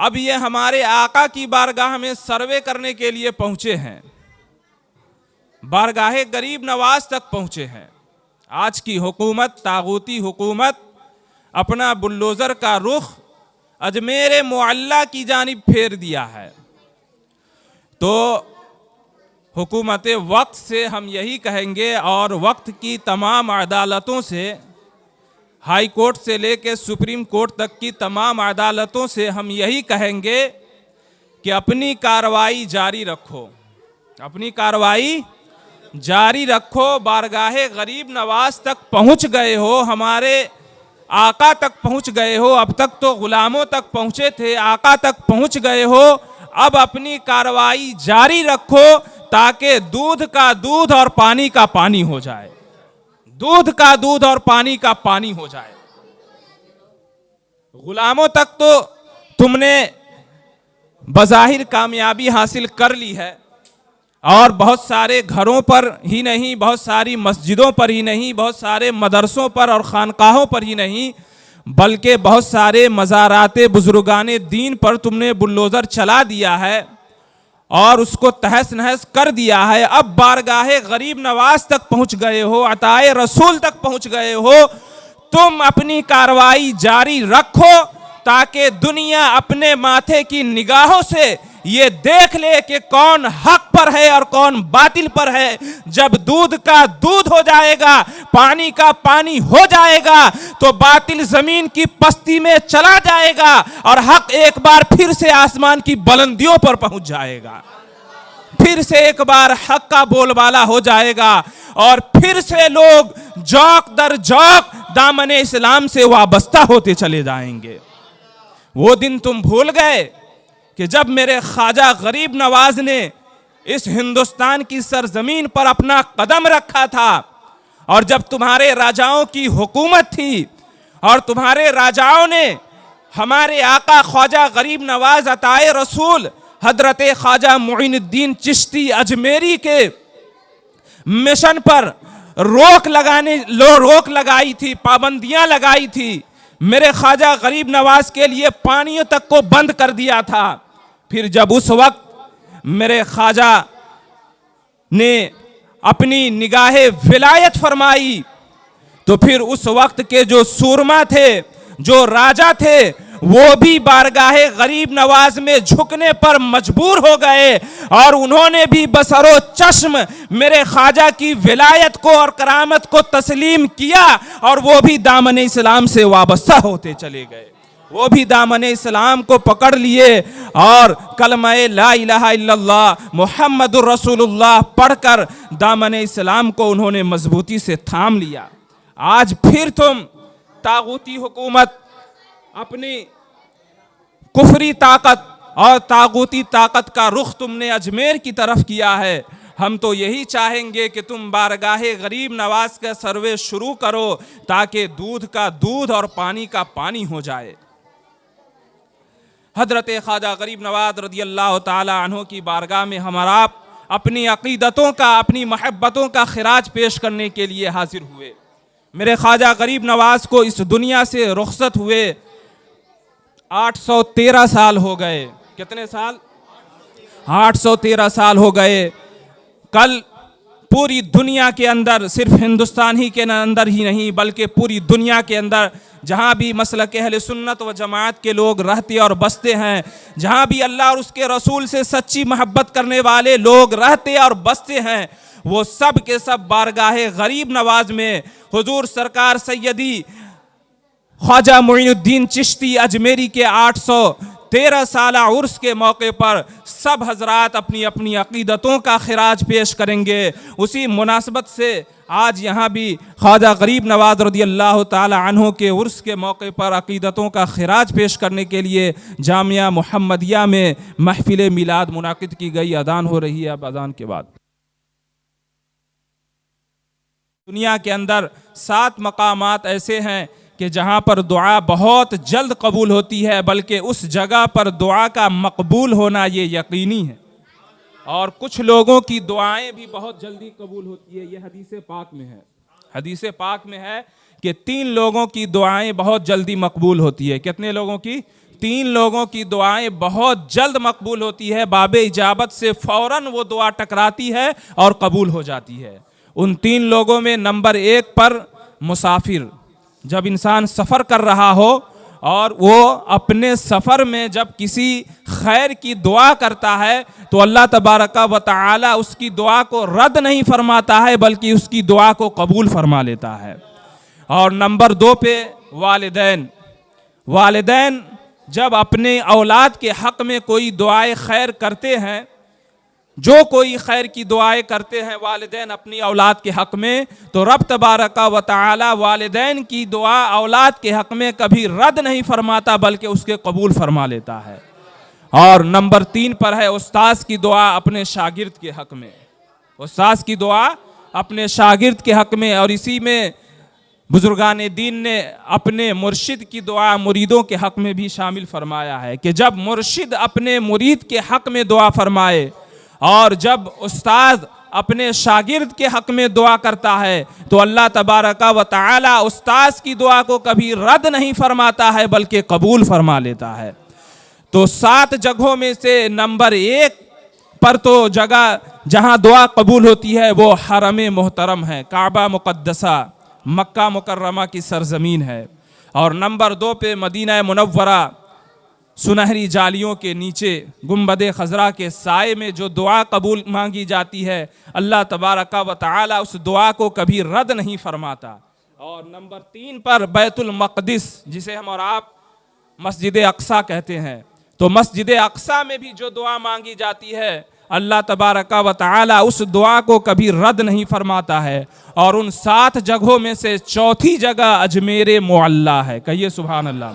अब ये हमारे आका की बारगाह में सर्वे करने के लिए पहुंचे हैं, बारगाहे गरीब नवाज तक पहुंचे हैं। आज की हुकूमत, तागूती हुकूमत, अपना बुल्डोज़र का रुख अजमेर मुअल्ला की जानिब फेर दिया है। तो हुकूमत वक्त से हम यही कहेंगे और वक्त की तमाम अदालतों से, हाई कोर्ट से लेकर सुप्रीम कोर्ट तक की तमाम अदालतों से हम यही कहेंगे कि अपनी कार्रवाई जारी रखो, अपनी कार्रवाई जारी रखो। बारगाहे गरीब नवाज तक पहुंच गए हो, हमारे आका तक पहुंच गए हो। अब तक तो गुलामों तक पहुंचे थे, आका तक पहुंच गए हो। अब अपनी कार्रवाई जारी रखो ताकि दूध का दूध और पानी का पानी हो जाए, दूध का दूध और पानी का पानी हो जाए। गुलामों तक तो तुमने बज़ाहिर कामयाबी हासिल कर ली है और बहुत सारे घरों पर ही नहीं, बहुत सारी मस्जिदों पर ही नहीं, बहुत सारे मदरसों पर और खानकाहों पर ही नहीं, बल्कि बहुत सारे मज़ाराते बुजुर्गाने दीन पर तुमने बुल्डोज़र चला दिया है और उसको तहस नहस कर दिया है। अब बारगाहे गरीब नवाज तक पहुंच गए हो, अताए रसूल तक पहुंच गए हो। तुम अपनी कार्रवाई जारी रखो ताकि दुनिया अपने माथे की निगाहों से ये देख ले कि कौन हक पर है और कौन बातिल पर है। जब दूध का दूध हो जाएगा, पानी का पानी हो जाएगा, तो बातिल जमीन की पस्ती में चला जाएगा और हक एक बार फिर से आसमान की बुलंदियों पर पहुंच जाएगा। फिर से एक बार हक का बोलबाला हो जाएगा और फिर से लोग जौक दर जौक दामने इस्लाम से वाबस्ता होते चले जाएंगे। वो दिन तुम भूल गए कि जब मेरे ख्वाजा गरीब नवाज ने इस हिंदुस्तान की सरजमीन पर अपना कदम रखा था और जब तुम्हारे राजाओं की हुकूमत थी और तुम्हारे राजाओं ने हमारे आका ख्वाजा गरीब नवाज अताए रसूल हजरत ख्वाजा मुइनुद्दीन चिश्ती अजमेरी के मिशन पर रोक लगाई थी, पाबंदियां लगाई थी। मेरे ख्वाजा गरीब नवाज के लिए पानियों तक को बंद कर दिया था। फिर जब उस वक्त मेरे ख्वाजा ने अपनी निगाहे विलायत फरमाई तो फिर उस वक्त के जो सूरमा थे, जो राजा थे, वो भी बारगाहे गरीब नवाज में झुकने पर मजबूर हो गए और उन्होंने भी बसरो चश्म मेरे ख्वाजा की विलायत को और करामत को तस्लीम किया और वो भी दामन इस्लाम से वाबस्ता होते चले गए। वो भी दामन इस्लाम को पकड़ लिए और कलमा ला इलाहा इल्लल्लाह मुहम्मदुर रसूलुल्लाह पढ़कर दामन इस्लाम को उन्होंने मजबूती से थाम लिया। आज फिर तुम तागूती हुकूमत अपनी कुफरी ताकत और तागूती ताकत का रुख तुमने अजमेर की तरफ किया है। हम तो यही चाहेंगे कि तुम बारगाहे गरीब नवाज का सर्वे शुरू करो ताकि दूध का दूध और पानी का पानी हो जाए। हजरत ख्वाजा गरीब नवाज रदियल्लाहु ताला अन्हु की बारगाह में हमारा अपनी अकीदतों का, अपनी महब्बतों का खिराज पेश करने के लिए हाजिर हुए। मेरे ख्वाजा गरीब नवाज को इस दुनिया से रुखसत हुए 813 साल हो गए। कितने साल? 813 साल हो गए। कल पूरी दुनिया के अंदर, सिर्फ हिंदुस्तान ही के अंदर ही नहीं बल्कि पूरी दुनिया के अंदर जहाँ भी मसलक अहले सुन्नत व जमात के लोग रहते और बसते हैं, जहाँ भी अल्लाह और उसके रसूल से सच्ची मोहब्बत करने वाले लोग रहते और बसते हैं, वो सब के सब बारगाहे गरीब नवाज में हुजूर सरकार सैयदी ख्वाजा मुइनुद्दीन चिश्ती अजमेरी के 813 साला उर्स के मौके पर सब हजरात अपनी अपनी अकीदतों का खिराज पेश करेंगे। उसी मुनासबत से आज यहाँ भी ख्वाजा गरीब नवाज रदियल्लाहु ताला अन्हु के उर्स के मौके पर अकीदतों का खिराज पेश करने के लिए जामिया मुहम्मदिया में महफिल मिलाद मुनाकिद की गई। अजान हो रही है, अब अजान के बाद दुनिया के अंदर 7 मकामात ऐसे हैं कि जहाँ पर दुआ बहुत जल्द कबूल होती है, बल्कि उस जगह पर दुआ का मकबूल होना ये यकीनी है। और कुछ लोगों की दुआएं भी बहुत जल्दी कबूल होती है। ये हदीस पाक में है, हदीस पाक में है कि 3 लोगों की दुआएं बहुत जल्दी मकबूल होती है। कितने लोगों की? 3 लोगों की दुआएं बहुत जल्द मकबूल होती है, बाबे इजाबत से फौरन वो दुआ टकराती है और कबूल हो जाती है। उन 3 लोगों में नंबर 1 पर मुसाफिर, जब इंसान सफ़र कर रहा हो और वो अपने सफ़र में जब किसी खैर की दुआ करता है तो अल्लाह तबारका व तआला उसकी दुआ को रद्द नहीं फरमाता है, बल्कि उसकी दुआ को कबूल फरमा लेता है। और नंबर 2 पे वालिदैन, वालिदैन जब अपने औलाद के हक़ में कोई दुआए खैर करते हैं, जो कोई खैर की दुआएं करते हैं वालिदैन अपनी औलाद के हक़ में, तो रब तबारका व तआला वालिदैन की दुआ औलाद के हक़ में कभी रद्द नहीं फरमाता, बल्कि उसके कबूल फरमा लेता है। और नंबर 3 पर है उस्ताद की दुआ अपने शागिर्द के हक़ में, उस्ताद की दुआ अपने शागिर्द के हक़ में। और इसी में बुजुर्गान दीन ने अपने मुर्शिद की दुआ मुरीदों के हक़ में भी शामिल फरमाया है कि जब मुर्शिद अपने मुरीद के हक़ में दुआ फरमाए और जब उस्ताद अपने शागिर्द के हक़ में दुआ करता है तो अल्लाह तबारका व तआला उस्ताद की दुआ को कभी रद्द नहीं फरमाता है, बल्कि कबूल फरमा लेता है। तो 7 जगहों में से नंबर 1 पर तो जगह जहाँ दुआ कबूल होती है वो हरम मोहतरम है, काबा मुक़द्दसा, मक्का मुकर्रमा की सरजमीन है। और नंबर 2 पे मदीना मुनव्वरा, सुनहरी जालियों के नीचे गुंबद खजरा के साए में जो दुआ कबूल मांगी जाती है, अल्लाह तबारका व तआला उस दुआ को कभी रद्द नहीं फरमाता। और नंबर 3 पर बैतुल मक़दिस, जिसे हम और आप मस्जिद अक़सा कहते हैं, तो मस्जिद अक़सा में भी जो दुआ मांगी जाती है अल्लाह तबारका व तआला उस दुआ को कभी रद्द नहीं फरमाता है। और उन 7 जगहों में से चौथी जगह अजमेर मुअल्ला है। कहिए सुभान अल्लाह।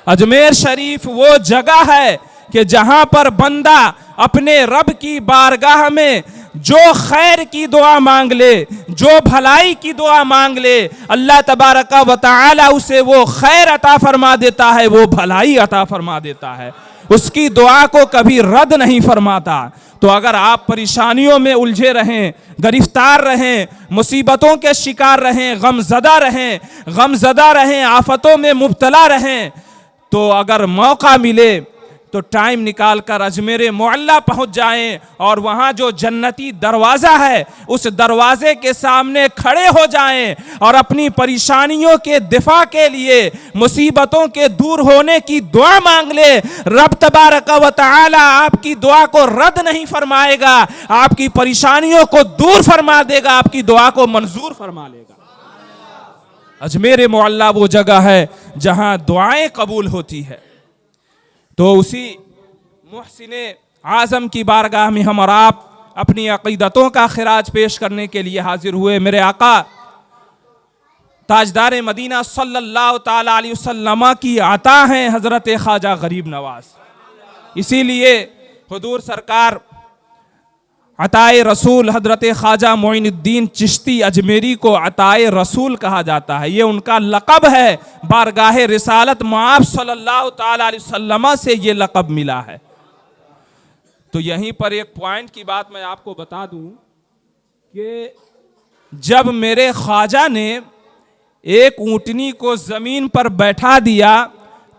अजमेर शरीफ वो जगह है कि जहां पर बंदा अपने रब की बारगाह में जो खैर की दुआ मांग ले, जो भलाई की दुआ मांग ले, अल्लाह तबारका व तआला उसे वो खैर अता फरमा देता है, वो भलाई अता फरमा देता है, उसकी दुआ को कभी रद्द नहीं फरमाता। तो अगर आप परेशानियों में उलझे रहें, गिरफ्तार रहें, मुसीबतों के शिकार रहें, गमज़दा रहें, आफतों में मुब्तला रहें, तो अगर मौका मिले तो टाइम निकाल कर अजमेर मुअल्ला पहुंच जाएं और वहां जो जन्नती दरवाज़ा है उस दरवाजे के सामने खड़े हो जाएं और अपनी परेशानियों के दिफा के लिए, मुसीबतों के दूर होने की दुआ मांग ले। रब तबारक व तआला आपकी दुआ को रद्द नहीं फरमाएगा, आपकी परेशानियों को दूर फरमा देगा, आपकी दुआ को मंजूर फरमा लेगा। अजमेर मुअल्ला वो जगह है जहां दुआएं कबूल होती है। तो उसी मुहसिने आज़म की बारगाह में हम और आप अपनी अक़ीदतों का खिराज पेश करने के लिए हाजिर हुए। मेरे आका ताजदार मदीना सल्लल्लाहु ताला अलैहि वसल्लम की आता हैं हज़रत ख्वाजा गरीब नवाज। इसीलिए हुजूर सरकार अताए रसूल हज़रत ख्वाजा मोइनुद्दीन चिश्ती अजमेरी को अताए रसूल कहा जाता है। ये उनका लक़ब है, बारगाह रिसालत मआब सल्लल्लाहु ताला अलैहि वसल्लम से ये लक़ब मिला है। तो यहीं पर एक पॉइंट की बात मैं आपको बता दूं कि जब मेरे ख्वाजा ने एक ऊँटनी को ज़मीन पर बैठा दिया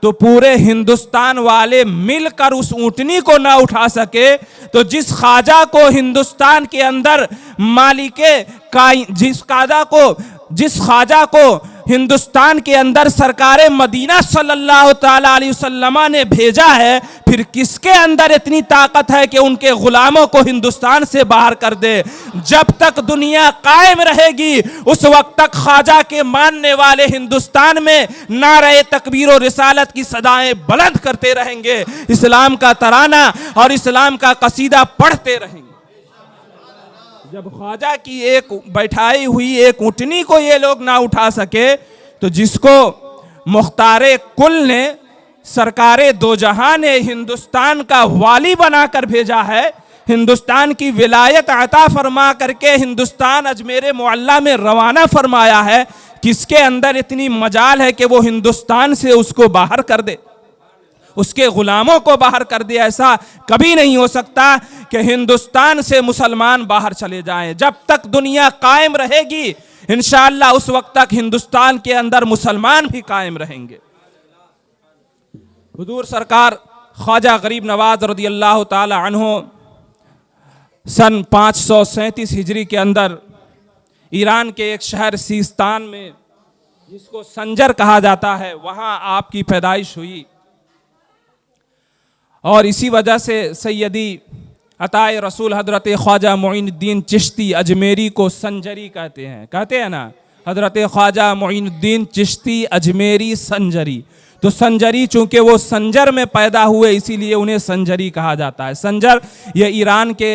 तो पूरे हिंदुस्तान वाले मिलकर उस ऊँटनी को ना उठा सके, तो जिस ख्वाजा को हिंदुस्तान के अंदर जिस ख्वाजा को हिंदुस्तान के अंदर सरकारे मदीना सल्लल्लाहु ताला अलैहि वसल्लम ने भेजा है, फिर किसके अंदर इतनी ताकत है कि उनके गुलामों को हिंदुस्तान से बाहर कर दे। जब तक दुनिया कायम रहेगी उस वक्त तक ख्वाजा के मानने वाले हिंदुस्तान में नारे तकबीर और रिसालत की सदाएं बुलंद करते रहेंगे, इस्लाम का तराना और इस्लाम का कसीदा पढ़ते रहेंगे। जब ख्वाजा की एक बैठाई हुई एक ऊँटनी को ये लोग ना उठा सके, तो जिसको मुख्तारे कुल ने, सरकारे दो जहां ने हिंदुस्तान का वाली बनाकर भेजा है, हिंदुस्तान की विलायत अता फरमा करके हिंदुस्तान अजमेर मुअल्ला में रवाना फरमाया है, किसके अंदर इतनी मजाल है कि वो हिंदुस्तान से उसको बाहर कर दे, उसके गुलामों को बाहर कर दे। ऐसा कभी नहीं हो सकता कि हिंदुस्तान से मुसलमान बाहर चले जाएं। जब तक दुनिया कायम रहेगी इंशाअल्लाह उस वक्त तक हिंदुस्तान के अंदर मुसलमान भी कायम रहेंगे। हुजूर सरकार ख्वाजा गरीब नवाज रदी अल्लाह ताला अन्हो सन 537 हिजरी के अंदर ईरान के एक शहर सीस्तान में, जिसको संजर कहा जाता है, वहाँ आपकी पैदाइश हुई। और इसी वजह से सैयदी अताए रसूल हजरत ख्वाजा मोइनुद्दीन चिश्ती अजमेरी को संजरी कहते हैं ना, हजरत ख्वाजा मोइनुद्दीन चिश्ती अजमेरी संजरी। तो संजरी चूंकि वो संजर में पैदा हुए इसीलिए उन्हें संजरी कहा जाता है। संजर ये ईरान के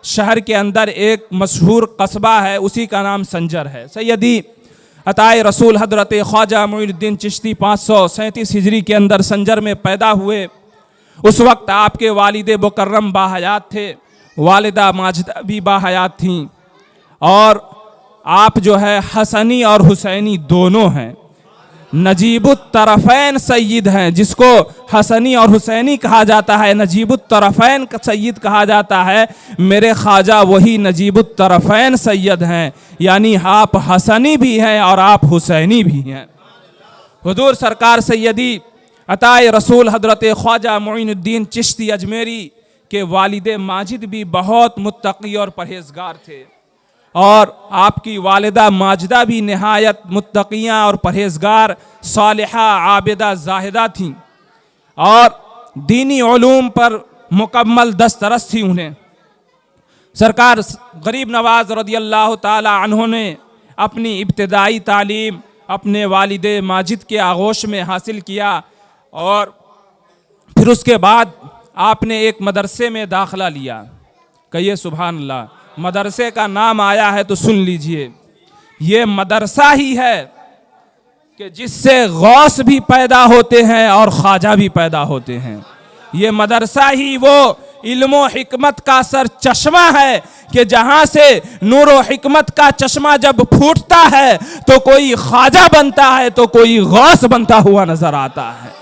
शहर के अंदर एक मशहूर कस्बा है, उसी का नाम संजर है। सैयदी अताए रसूल हजरत ख्वाजा मोइनुद्दीन चिश्ती 537 हिजरी के अंदर संजर में पैदा हुए। उस वक्त आपके वालिद मुकर्रम बाहयात थे, वालिदा माजिदा भी बाहयात थीं, और आप जो है हसनी और हुसैनी दोनों हैं। नजीबुत तरफ़ैन सय्यद हैं, जिसको हसनी और हुसैनी कहा जाता है, नजीबुत तरफ़ैन सय्यद कहा जाता है। मेरे ख्वाजा वही नजीबुत तरफ़ैन सय्यद हैं, यानी आप हसनी भी हैं और आप हुसैनी भी हैं। हुजूर सरकार सैयदी अताए रसूल हजरत ख्वाजा मोइनुद्दीन चिश्ती अजमेरी के वालिद माजिद भी बहुत मुत्तकी और परहेजगार थे, और आपकी वालिदा माजिदा भी नहायत मुत्तकियाँ और परहेजगार, सालिहा, आबिदा, जाहिदा थीं, और दीनी उलूम पर मुकम्मल दस्तरस थी उन्हें। सरकार गरीब नवाज रदी अल्लाह ताला अन्हो ने अपनी इब्तिदाई तालीम अपने वालिद माजिद के आगोश में हासिल किया, और फिर उसके बाद आपने एक मदरसे में दाखिला लिया। कहिए सुभान अल्लाह। मदरसे का नाम आया है तो सुन लीजिए, ये मदरसा ही है कि जिससे गौस भी पैदा होते हैं और ख्वाजा भी पैदा होते हैं। ये मदरसा ही वो इल्म व हिकमत का सर चश्मा है कि जहाँ से नूर व हिकमत का चश्मा जब फूटता है तो कोई ख्वाजा बनता है तो कोई गौस बनता हुआ नजर आता है।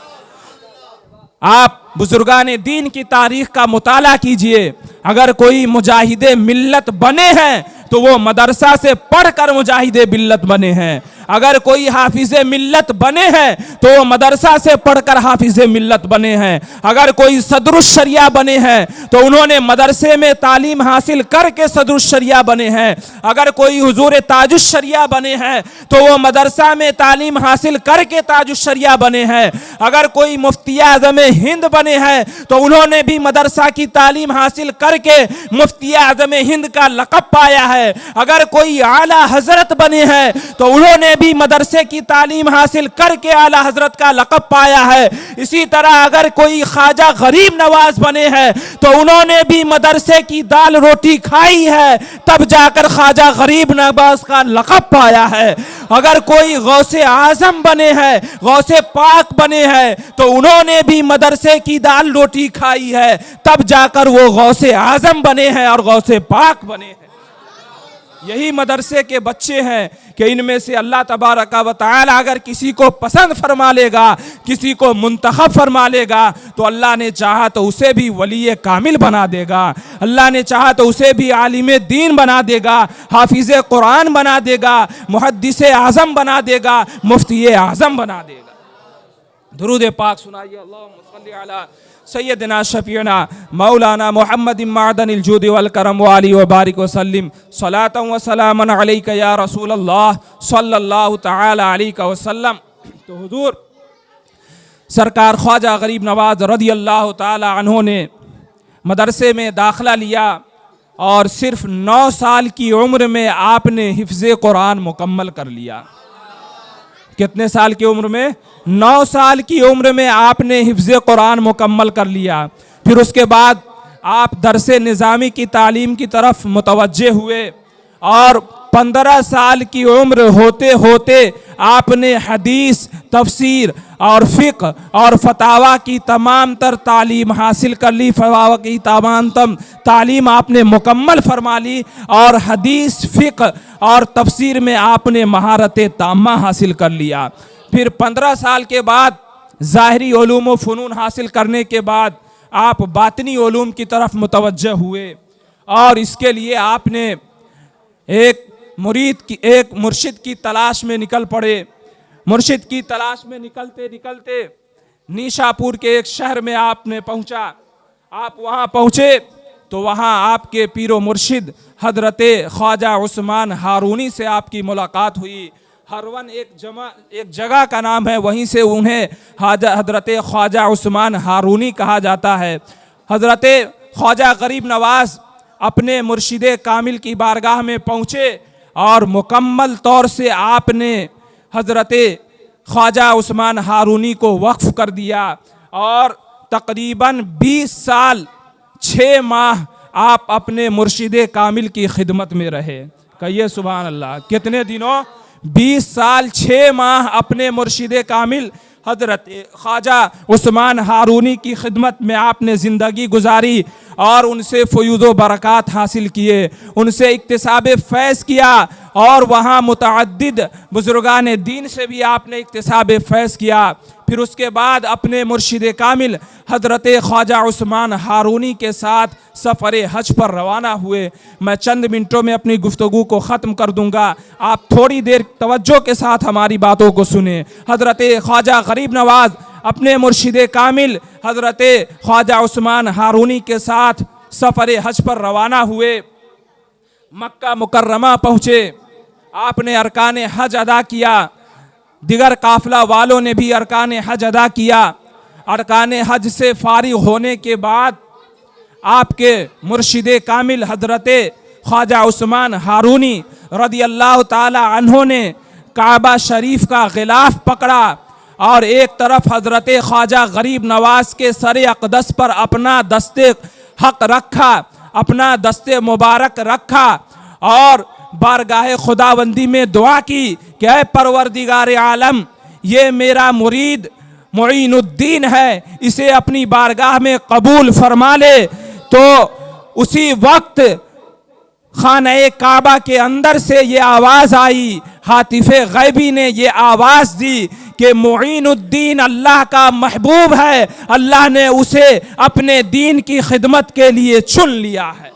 आप बुजुर्गान दीन की तारीख का मुताला कीजिए, अगर कोई मुजाहिदे मिल्लत बने हैं तो वो मदरसा से पढ़कर मुजाहिदे मिल्लत बने हैं। अगर कोई हाफिज़े मिल्लत बने हैं तो वो मदरसा से पढ़कर हाफिज़े मिल्लत बने हैं। अगर कोई सदरुश शरिया बने हैं तो उन्होंने मदरसे में तालीम हासिल करके सदरुश शरिया बने हैं। अगर कोई हुजूर ताजुश शरिया बने हैं तो वो मदरसा में तालीम हासिल करके ताजुश शरिया बने हैं। अगर कोई मुफ्ती आज़म हिंद बने हैं तो उन्होंने भी मदरसा की तालीम हासिल करके मुफ्ती आज़म हिंद का लक़ब पाया है। अगर कोई आला हजरत बने हैं तो उन्होंने भी मदरसे की तालीम हासिल करके आला हजरत का लक़ब पाया है। इसी तरह अगर कोई ख्वाजा गरीब नवाज बने हैं तो उन्होंने भी मदरसे की दाल रोटी खाई है, तब जाकर ख्वाजा गरीब नवाज का लक़ब पाया है। अगर कोई गौसे आजम बने हैं, गौसे पाक बने हैं तो उन्होंने भी मदरसे की दाल रोटी खाई है, तब जाकर वो गौसे आजम बने हैं और गौसे पाक बने हैं। यही मदरसे के बच्चे हैं कि इनमें से अल्लाह तबारक व तआला अगर किसी को पसंद फरमा लेगा, किसी को मुंतखब फरमा लेगा, तो अल्लाह ने चाहा तो उसे भी वली कामिल बना देगा। अल्लाह ने चाहा तो उसे भी आलिम दीन बना देगा, हाफिज़ कुरान बना देगा, मुहद्दिस आज़म बना देगा, मुफ्ती आज़म बना देगा। दुरूद पाक सुनाइए। अल्लाहुम्मा सल्ली अला सैयदना शफीना मौलाना मोहम्मद मादनिल जूद वल करम व आलिहि व बारिक व सल्लिम सलातन व सलामन अलैका या रसूल अल्लाह सल्लल्लाहु तआला अलैहि व सल्लम। तो हुजूर सरकार ख्वाजा गरीब नवाज रदी अल्लाह ताला अन्हो ने मदरसे में दाखिला लिया, और सिर्फ 9 साल की उम्र में आपने हिफ्ज़े कुरान मुकम्मल कर लिया। कितने साल की उम्र में? 9 साल की उम्र में आपने हिफ्ज़े कुरान मुकम्मल कर लिया। फिर उसके बाद आप दरसे निज़ामी की तालीम की तरफ मुतवज्जे हुए, और 15 साल की उम्र होते होते आपने हदीस, तफसीर और फ़िक़्ह और फतावा की तमाम तर तालीम हासिल कर ली। फतावा की तमाम तर तालीम आपने मुकम्मल फरमा ली, और हदीस, फ़िक़्ह और तफसीर में आपने महारत तामा हासिल कर लिया। फिर 15 साल के बाद ज़ाहिरी उलूम व फ़नून हासिल करने के बाद आप बातिनी उलूम की तरफ मुतवज्जे हुए, और इसके लिए आपने एक मुर्शिद की तलाश में निकल पड़े। मुर्शिद की तलाश में निकलते निकलते निशापुर के एक शहर में आपने पहुंचा। आप वहां पहुंचे तो वहां आपके पीरो मुर्शिद हजरत ख्वाजा उस्मान हारूनी से आपकी मुलाकात हुई। हरवन एक जगह का नाम है, वहीं से उन्हें हजरत ख्वाजा उस्मान हारूनी कहा जाता है। हजरत ख्वाजा गरीब नवाज अपने मुर्शिद कामिल की बारगाह में पहुंचे और मुकम्मल तौर से आपने हजरत ख्वाजा उस्मान हारूनी को वक्फ कर दिया और तकरीबन 20 साल 6 माह आप अपने मुर्शिद कामिल की खिदमत में रहे। कहिए सुभान अल्लाह। कितने दिनों? 20 साल 6 माह अपने मुर्शिद कामिल हजरत ख्वाजा उस्मान हारूनी की खिदमत में आपने ज़िंदगी गुजारी और उनसे फ़यूज़ बरक़ात हासिल किए, उनसे इक्तिसाब फैज़ किया और वहाँ मुतअद्दिद बुज़ुर्गान दीन से भी आपने इक्तिसाब फैज़ किया। फिर उसके बाद अपने मुर्शिद कामिल हजरत ख्वाजा उस्मान हारूनी के साथ सफ़र हज पर रवाना हुए। मैं चंद मिनटों में अपनी गुफ्तगू को ख़त्म कर दूंगा, आप थोड़ी देर तवज्जो के साथ हमारी बातों को सुने। हजरत ख्वाजा गरीब नवाज अपने मुर्शिद कामिल हजरत ख्वाजा उस्मान हारूनी के साथ सफ़र हज पर रवाना हुए। मक्का मुकर्रमा पहुँचे, आपने अरकान हज अदा किया, दिगर काफिला वालों ने भी अरकान हज अदा किया। अरकान हज से फारिग होने के बाद आपके मुर्शिद कामिल हजरत ख्वाजा उस्मान हारूनी रदी अल्लाह ताला अन्हो ने काबा शरीफ का गिलाफ पकड़ा और एक तरफ हजरत ख्वाजा गरीब नवाज के सर अक़दस पर अपना दस्ते हक रखा, अपना दस्ते मुबारक रखा और बारगाह खुदाबंदी में दुआ की कि ऐ परवरदिगार आलम, ये मेरा मुरीद मुईनुद्दीन है, इसे अपनी बारगाह में कबूल फरमा ले। तो उसी वक्त खाने काबा के अंदर से ये आवाज़ आई, हातिफ़े गैबी ने ये आवाज़ दी कि मुईनुद्दीन अल्लाह का महबूब है, अल्लाह ने उसे अपने दीन की खिदमत के लिए चुन लिया है।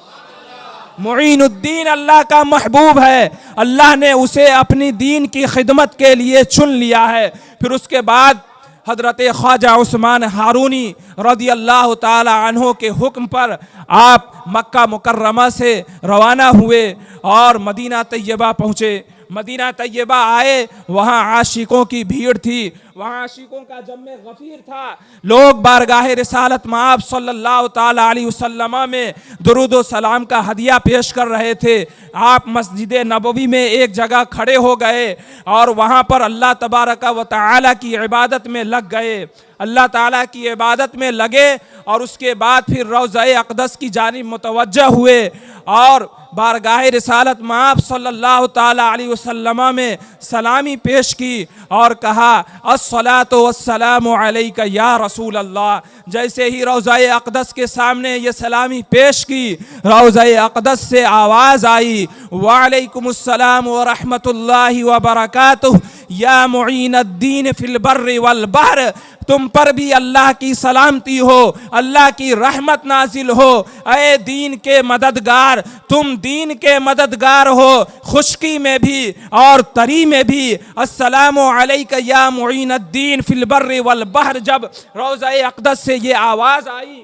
मुईनुद्दीन अल्लाह का महबूब है, अल्लाह ने उसे अपनी दीन की खिदमत के लिए चुन लिया है। फिर उसके बाद हजरत ख्वाजा उस्मान हारूनी रदी अल्लाह ताला अन्हो के हुक्म पर आप मक्का मुकर्रमा से रवाना हुए और मदीना तैयबा पहुँचे। मदीना तैयबा आए, वहाँ आशिकों की भीड़ थी, वहाँ आशिकों का जम्मे गफीर था। लोग बारगाह रिसालत माब सल्लल्लाहु ताला अलैहि वसल्लम में दुरूद व सलाम का हदिया पेश कर रहे थे। आप मस्जिद नबवी में एक जगह खड़े हो गए और वहाँ पर अल्लाह तबारक व तआला की इबादत में लग गए। अल्लाह ताला की इबादत में लगे और उसके बाद फिर रौज़ा अक़दस की जानिब मुतवज्जह हुए और बारगाह रिसालत माब सल्लल्लाहु ताला अलैहि वसल्लम में सलामी पेश की और कहा अस्सलातु वस्सलामु अलैका या रसूल अल्लाह। जैसे ही रौज़ा अक़दस के सामने ये सलामी पेश की, रौज़ा अक़दस से आवाज़ आई वालैकुमुस्सलाम व रहमतुल्लाहि व बरकातुहू या मुईनुद्दीन फिल बर्रि वल बहर, तुम पर भी अल्लाह की सलामती हो, अल्लाह की रहमत नाजिल हो। ऐ दीन के मददगार, तुम दीन के मददगार हो, खुश्की में भी और तरी में भी। अस्सलामु अलैका या मुईनुद्दीन फिल बर्रि वल बहर, जब रौज़ा अक़दस से ये आवाज़ आई,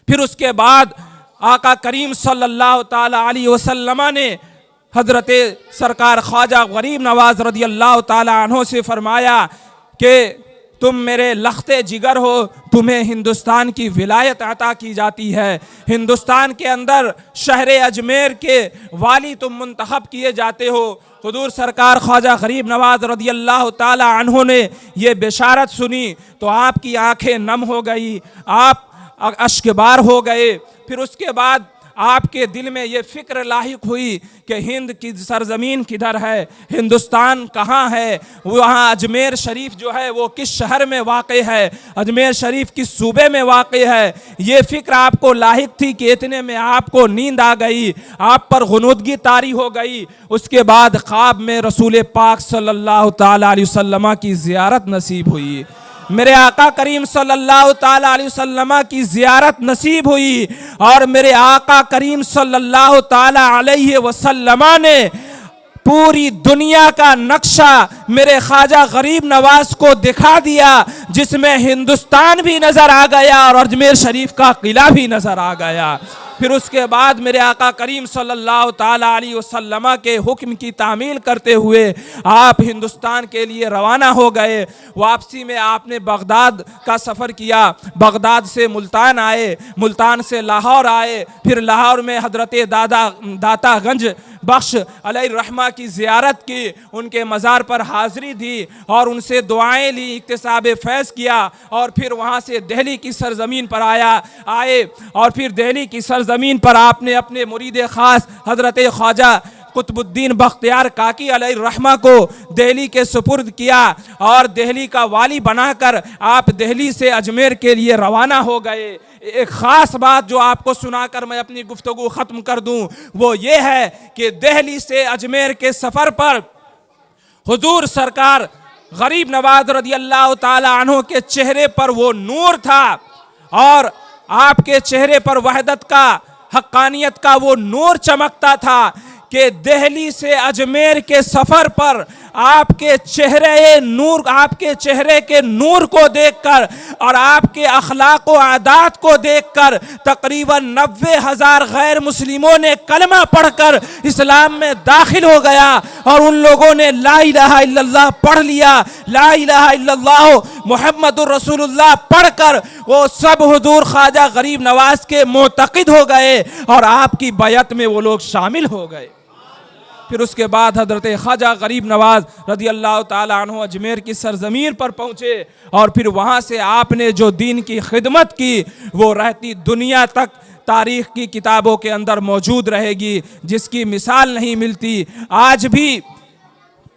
फिर उसके बाद आका करीम सल्लल्लाहु ताला अलैहि वसल्लम ने हजरत सरकार ख्वाजा गरीब नवाज रदी अल्लाह ताला अन्हो से फरमाया कि तुम मेरे लख्ते जिगर हो, तुम्हें हिंदुस्तान की विलायत अता की जाती है। हिंदुस्तान के अंदर शहर अजमेर के वाली तुम मुंतखब किए जाते हो। हुजूर सरकार ख्वाजा गरीब नवाज रदी अल्लाह ताला अन्हो ने ये बिशारत सुनी तो आपकी आंखें नम हो गई, आप अश्कबार हो गए। फिर उसके बाद आपके दिल में ये फ़िक्र लाहिक हुई कि हिंद की सरजमीन किधर है, हिंदुस्तान कहाँ है, वहाँ अजमेर शरीफ जो है वो किस शहर में वाक़ है, अजमेर शरीफ किस सूबे में वाक़ है। ये फ़िक्र आपको लाहिक थी कि इतने में आपको नींद आ गई, आप पर गुनूदगी तारी हो गई। उसके बाद ख्वाब में रसूल पाक सल्लल्लाहु ताला अलैहि वसल्लम की ज़ियारत नसीब हुई, मेरे आका करीम सल्लल्लाहु ताला अलैहि वसल्लम की ज़ियारत नसीब हुई और मेरे आका करीम सल्लल्लाहु ताला अलैहि वसल्लम ने पूरी दुनिया का नक्शा मेरे ख्वाजा गरीब नवाज को दिखा दिया। जिसमें हिंदुस्तान भी नजर आ गया और अजमेर शरीफ का किला भी नजर आ गया। फिर उसके बाद मेरे आका करीम सल्लल्लाहु ताला अलैहि वसल्लम के हुक्म की तामील करते हुए आप हिंदुस्तान के लिए रवाना हो गए। वापसी में आपने बगदाद का सफ़र किया, बगदाद से मुल्तान आए, मुल्तान से लाहौर आए, फिर लाहौर में हजरत दाता गंज बख्श अलैहिर्रहमा की ज़ियारत की, उनके मज़ार पर हाज़िरी दी और उनसे दुआएं ली, इक्तिसाब फैज़ किया और फिर वहाँ से दिल्ली की सरज़मीन पर आए और फिर दिल्ली की सरज़मीन पर आपने अपने मुरीद ख़ास हज़रत ख्वाजा कुतुबुद्दीन बख्तियार काकी अलैहिर्रहमा को दिल्ली के सुपुर्द किया और दिल्ली का वाली बनाकर आप दिल्ली से अजमेर के लिए रवाना हो गए। एक ख़ास बात जो आपको सुनाकर मैं अपनी गुफ्तगू ख़त्म कर दूं वो ये है कि दिल्ली से अजमेर के सफ़र पर हुजूर सरकार गरीब नवाज रज़ी अल्लाह ताला अन्हु के चेहरे पर वो नूर था और आपके चेहरे पर वहदत का, हक्कानियत का वो नूर चमकता था कि दिल्ली से अजमेर के सफ़र पर आपके चेहरे के नूर को देखकर और आपके अखलाक व आदात को देखकर तकरीबन 90,000 गैर मुस्लिमों ने कलमा पढ़कर इस्लाम में दाखिल हो गया और उन लोगों ने ला इलाहा इल्लल्लाह पढ़ लिया। ला इलाहा इल्लल्लाह मुहम्मदुर रसूलुल्लाह पढ़कर वो सब हुजूर ख्वाजा गरीब नवाज के मोतक़िद हो गए और आपकी बैत में वो लोग शामिल हो गए। फिर उसके बाद हज़रत ख्वाजा गरीब नवाज रज़ी अल्लाह ताला अन्हु अजमेर की सरज़मीन पर पहुँचे और फिर वहाँ से आपने जो दीन की खिदमत की वो रहती दुनिया तक तारीख़ की किताबों के अंदर मौजूद रहेगी, जिसकी मिसाल नहीं मिलती। आज भी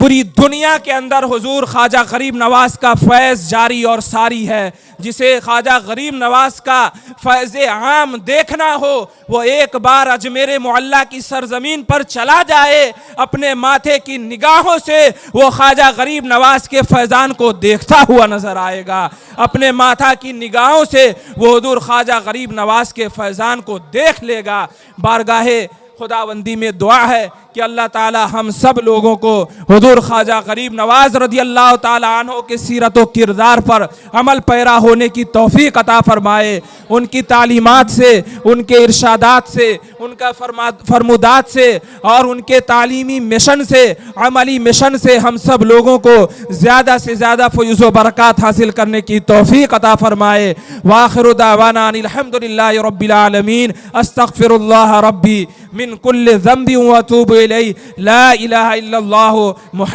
पूरी दुनिया के अंदर हुजूर ख्वाजा गरीब नवाज का फैज़ जारी और सारी है। जिसे ख्वाजा गरीब नवाज का फैज़ आम देखना हो वो एक बार अजमेर मुअल्ला की सरज़मीन पर चला जाए, अपने माथे की निगाहों से वो ख्वाजा गरीब नवाज के फैज़ान को देखता हुआ नज़र आएगा। अपने माथा की निगाहों से वो हुजूर ख्वाजा गरीब नवाज के फैज़ान को देख लेगा। बारगाहे खुदाबंदी में दुआ है कि अल्लाह ताला हम सब लोगों को हुजूर ख्वाजा गरीब नवाज रज़ी अल्लाह ताला अन्हु के सीरत व किरदार पर अमल पैरा होने की तौफीक अता फरमाए। उनकी तालीमात से, उनके इरशादात से, उनका फरमुदात से और उनके तालीमी मिशन से, अमली मिशन से हम सब लोगों को ज़्यादा से ज़्यादा फ़ैज़ व बरक़ात हासिल करने की तौफीक अता फरमाए। वाखिरु दावाना अनिल हम्दुलिल्लाहि रब्बिल आलमीन। अस्तग़फिरुल्लाह रब्बी मिन कुल्लि ज़ंबिन व अतूबु इलैहि। ला इलाहा इल्लल्लाहु मुहम्मद